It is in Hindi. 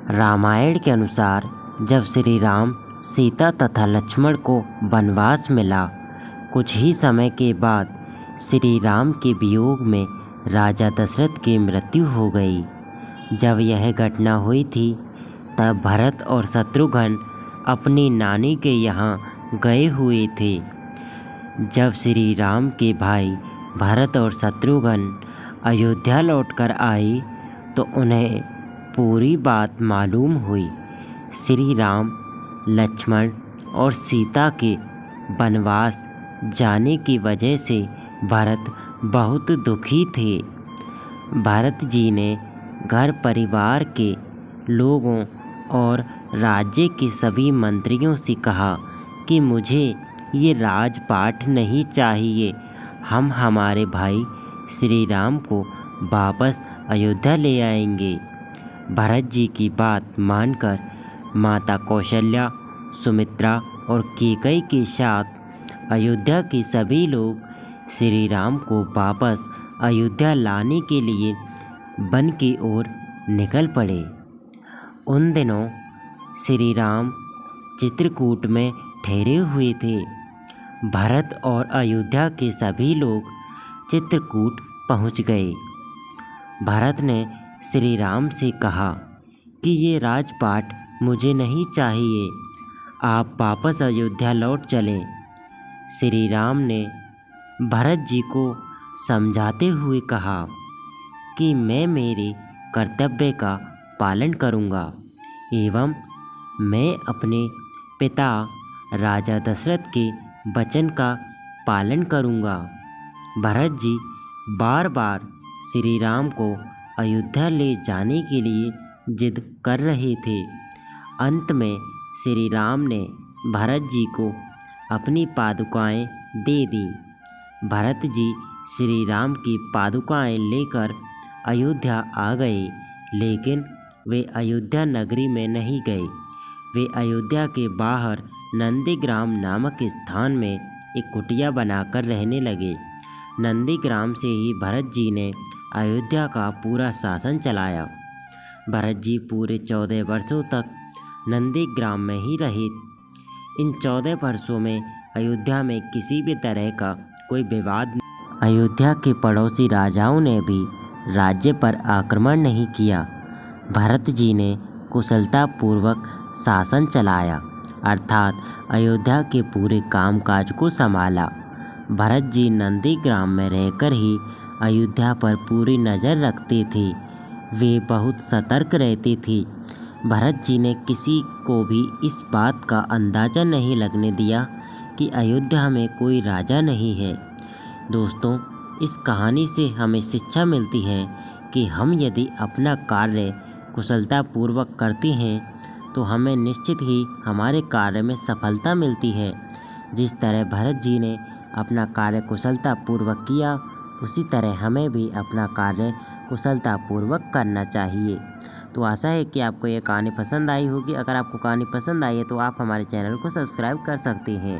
रामायण के अनुसार जब श्री राम, सीता तथा लक्ष्मण को वनवास मिला, कुछ ही समय के बाद श्री राम के वियोग में राजा दशरथ की मृत्यु हो गई। जब यह घटना हुई थी तब भरत और शत्रुघ्न अपनी नानी के यहाँ गए हुए थे। जब श्री राम के भाई भरत और शत्रुघ्न अयोध्या लौटकर आए तो उन्हें पूरी बात मालूम हुई। श्री राम, लक्ष्मण और सीता के वनवास जाने की वजह से भरत बहुत दुखी थे। भरत जी ने घर परिवार के लोगों और राज्य के सभी मंत्रियों से कहा कि मुझे ये राजपाट नहीं चाहिए। हम हमारे भाई श्री राम को वापस अयोध्या ले आएंगे। भरत जी की बात मानकर माता कौशल्या, सुमित्रा और कैकेयी के साथ अयोध्या के सभी लोग श्री राम को वापस अयोध्या लाने के लिए वन की ओर निकल पड़े। उन दिनों श्री राम चित्रकूट में ठहरे हुए थे। भरत और अयोध्या के सभी लोग चित्रकूट पहुंच गए। भरत ने श्री राम से कहा कि ये राजपाट मुझे नहीं चाहिए, आप वापस अयोध्या लौट चलें। श्री राम ने भरत जी को समझाते हुए कहा कि मैं मेरे कर्तव्य का पालन करूँगा एवं मैं अपने पिता राजा दशरथ के वचन का पालन करूँगा। भरत जी बार बार श्री राम को अयोध्या ले जाने के लिए जिद कर रहे थे। अंत में श्री राम ने भरत जी को अपनी पादुकाएं दे दी। भरत जी श्री राम की पादुकाएं लेकर अयोध्या आ गए, लेकिन वे अयोध्या नगरी में नहीं गए। वे अयोध्या के बाहर नंदीग्राम नामक स्थान में एक कुटिया बनाकर रहने लगे। नंदीग्राम से ही भरत जी ने अयोध्या का पूरा शासन चलाया। भरत जी पूरे 14 वर्षों तक नंदीग्राम में ही रहे। इन 14 वर्षों में अयोध्या में किसी भी तरह का कोई विवाद नहीं। अयोध्या के पड़ोसी राजाओं ने भी राज्य पर आक्रमण नहीं किया। भरत जी ने कुशलतापूर्वक शासन चलाया, अर्थात अयोध्या के पूरे कामकाज को संभाला। भरत जी नंदीग्राम में रहकर ही अयोध्या पर पूरी नज़र रखते थे। वे बहुत सतर्क रहते थे। भरत जी ने किसी को भी इस बात का अंदाज़ा नहीं लगने दिया कि अयोध्या में कोई राजा नहीं है। दोस्तों, इस कहानी से हमें शिक्षा मिलती है कि हम यदि अपना कार्य कुशलतापूर्वक करते हैं तो हमें निश्चित ही हमारे कार्य में सफलता मिलती है। जिस तरह भरत जी ने अपना कार्य कुशलतापूर्वक किया, उसी तरह हमें भी अपना कार्य कुशलतापूर्वक करना चाहिए। तो आशा है कि आपको ये कहानी पसंद आई होगी। अगर आपको कहानी पसंद आई है तो आप हमारे चैनल को सब्सक्राइब कर सकते हैं।